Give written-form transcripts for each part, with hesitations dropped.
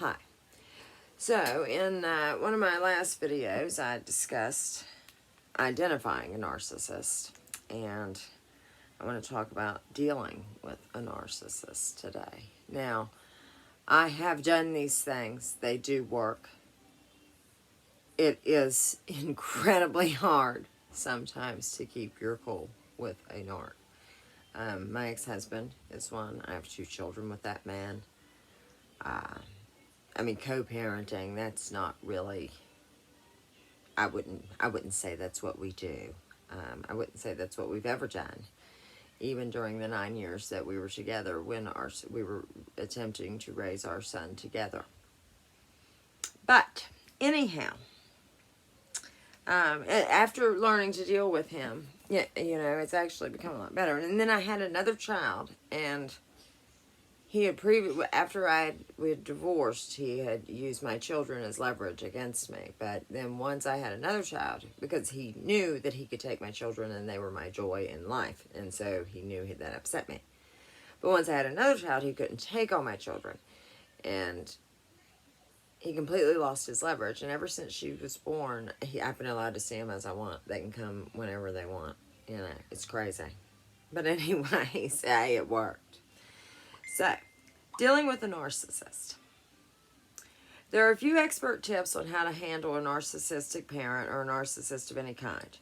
Hi. So, in one of my last videos, I discussed identifying a narcissist, and I want to talk about dealing with a narcissist today. Now, I have done these things. They do work. It is incredibly hard sometimes to keep your cool with a narc. My ex-husband is one. I have 2 children with that man. Co-parenting, that's not really, I wouldn't say that's what we do. I wouldn't say that's what we've ever done. Even during the 9 years that we were together when we were attempting to raise our son together. But, anyhow, after learning to deal with him, it's actually become a lot better. And then I had another child, and he had after we had divorced, he had used my children as leverage against me. But then once I had another child, because he knew that he could take my children and they were my joy in life, and so he knew that upset me. But once I had another child, he couldn't take all my children, and he completely lost his leverage. And ever since she was born, I've been allowed to see him as I want. They can come whenever they want. It's crazy. But anyways, it worked. So, dealing with a narcissist. There are a few expert tips on how to handle a narcissistic parent or a narcissist of any kind.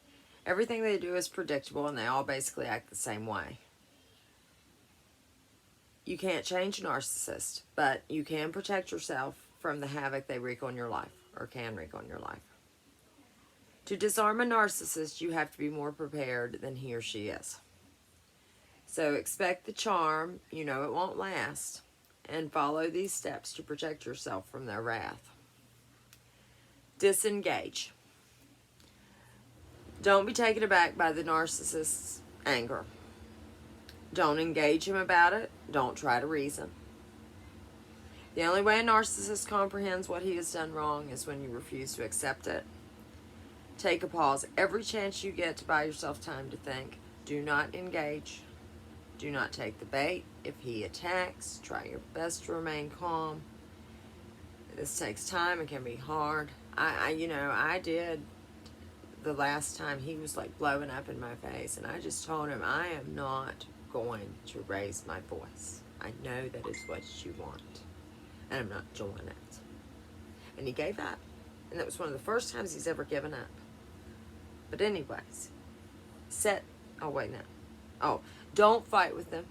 Everything they do is predictable, and they all basically act the same way. You can't change a narcissist, but you can protect yourself from the havoc they wreak on your life, or can wreak on your life. To disarm a narcissist, you have to be more prepared than he or she is. So expect the charm, it won't last, and follow these steps to protect yourself from their wrath. Disengage. Don't be taken aback by the narcissist's anger. Don't engage him about it. Don't try to reason. The only way a narcissist comprehends what he has done wrong is when you refuse to accept it. Take a pause every chance you get to buy yourself time to think. Do not engage. Do not take the bait. If he attacks, try your best to remain calm. This takes time. It can be hard. I did the last time he was like blowing up in my face, and I just told him, I am not going to raise my voice. I know that is what you want, and I'm not doing it. And he gave up, and that was one of the first times he's ever given up. But anyways, don't fight with them.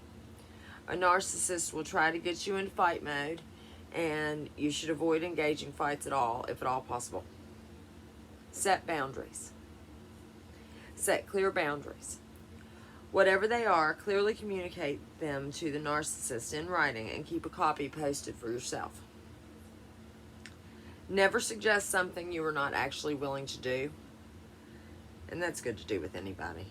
A narcissist will try to get you in fight mode, and you should avoid engaging fights at all, if at all possible. Set boundaries. Set clear boundaries. Whatever they are, clearly communicate them to the narcissist in writing and keep a copy posted for yourself. Never suggest something you are not actually willing to do, and that's good to do with anybody.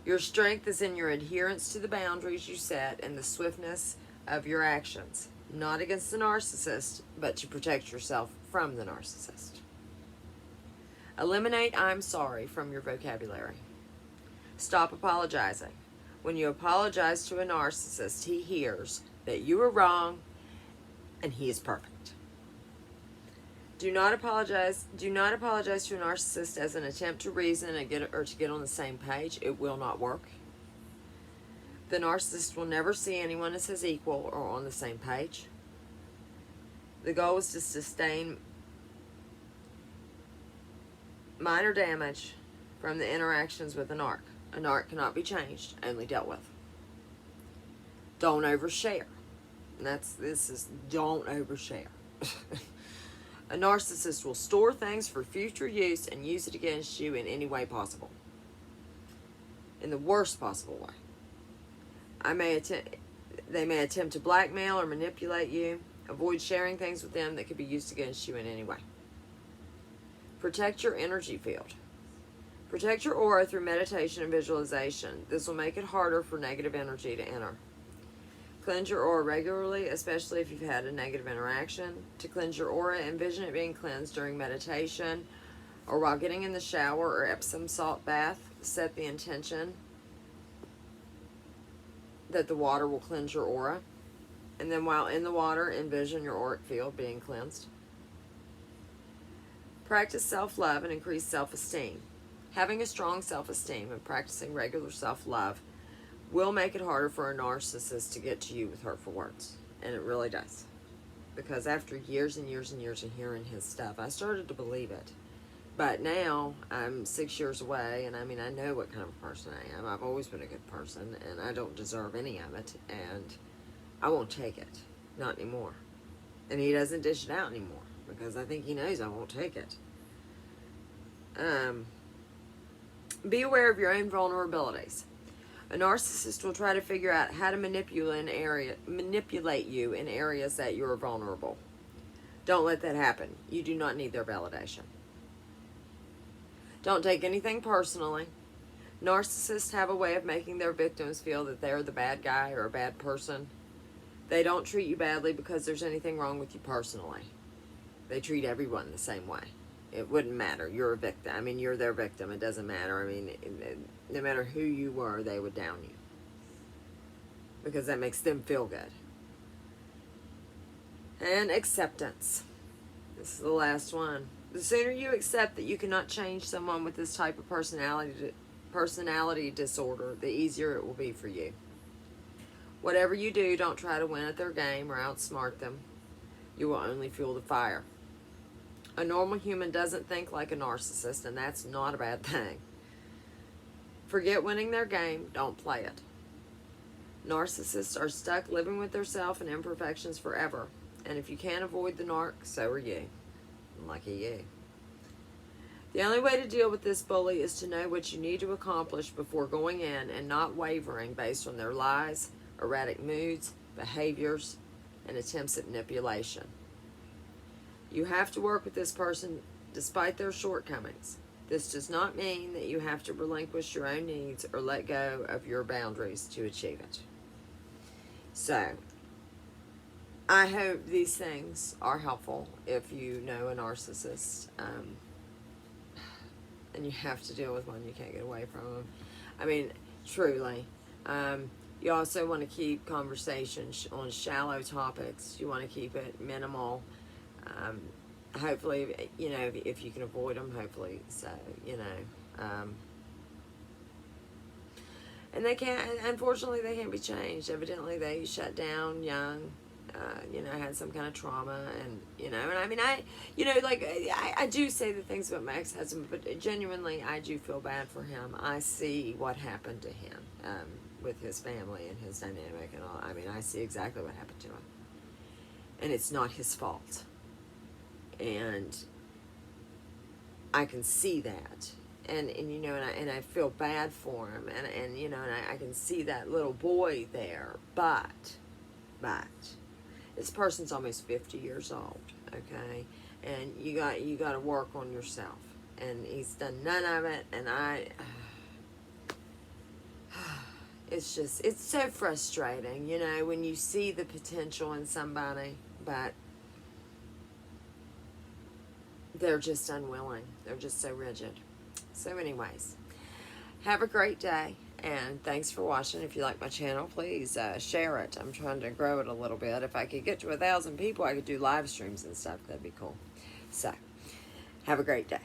Your strength is in your adherence to the boundaries you set and the swiftness of your actions, not against the narcissist, but to protect yourself from the narcissist. Eliminate "I'm sorry" from your vocabulary. Stop apologizing. When you apologize to a narcissist, he hears that you are wrong and he is perfect. Do not apologize to a narcissist as an attempt to reason or to get on the same page. It will not work. The narcissist will never see anyone as his equal or on the same page. The goal is to sustain minor damage from the interactions with a narc. A narc cannot be changed, only dealt with. Don't overshare. Don't overshare. A narcissist will store things for future use and use it against you in any way possible. In the worst possible way. They may attempt to blackmail or manipulate you. Avoid sharing things with them that could be used against you in any way. Protect your energy field. Protect your aura through meditation and visualization. This will make it harder for negative energy to enter. Cleanse your aura regularly, especially if you've had a negative interaction. To cleanse your aura, envision it being cleansed during meditation or while getting in the shower or Epsom salt bath. Set the intention that the water will cleanse your aura. And then while in the water, envision your auric field being cleansed. Practice self-love and increase self-esteem. Having a strong self-esteem and practicing regular self-love will make it harder for a narcissist to get to you with hurtful words. And it really does. Because after years and years and years of hearing his stuff, I started to believe it. But now I'm 6 years away, and I mean, I know what kind of person I am. I've always been a good person, and I don't deserve any of it, and I won't take it. Not anymore. And he doesn't dish it out anymore, because I think he knows I won't take it. Be aware of your own vulnerabilities. A narcissist will try to figure out how to manipulate you in areas that you are vulnerable. Don't let that happen. You do not need their validation. Don't take anything personally. Narcissists have a way of making their victims feel that they're the bad guy or a bad person. They don't treat you badly because there's anything wrong with you personally. They treat everyone the same way. It wouldn't matter. You're a victim. I mean, you're their victim. It doesn't matter. I mean, no matter who you were, they would down you. Because that makes them feel good. And acceptance. This is the last one. The sooner you accept that you cannot change someone with this type of personality disorder, the easier it will be for you. Whatever you do, don't try to win at their game or outsmart them. You will only fuel the fire. A normal human doesn't think like a narcissist, and that's not a bad thing. Forget winning their game. Don't play it. Narcissists are stuck living with their self and imperfections forever. And if you can't avoid the narc, so are you. Lucky you. The only way to deal with this bully is to know what you need to accomplish before going in and not wavering based on their lies, erratic moods, behaviors, and attempts at manipulation. You have to work with this person despite their shortcomings. This does not mean that you have to relinquish your own needs or let go of your boundaries to achieve it. So, I hope these things are helpful if you know a narcissist. And you have to deal with one, you can't get away from them. I mean, truly. You also want to keep conversations on shallow topics. You want to keep it minimal. Hopefully, you know, if you can avoid them, hopefully so, you know. And they can't, unfortunately, they can't be changed. Evidently, they shut down young, you know, had some kind of trauma, and, you know, and I mean, you know, like, I do say the things about my ex-husband, but genuinely, I do feel bad for him. I see what happened to him, with his family and his dynamic and all. I mean, I see exactly what happened to him. And it's not his fault. And I can see that, and you know, and I feel bad for him, and you know, and I can see that little boy there, but this person's almost 50 years old, okay, and you got to work on yourself, and he's done none of it, and it's just, it's so frustrating, you know, when you see the potential in somebody, but they're just unwilling. They're just so rigid. So anyways, have a great day, and thanks for watching. If you like my channel, please share it. I'm trying to grow it a little bit. If I could get to 1,000 people, I could do live streams and stuff. That'd be cool. So, have a great day.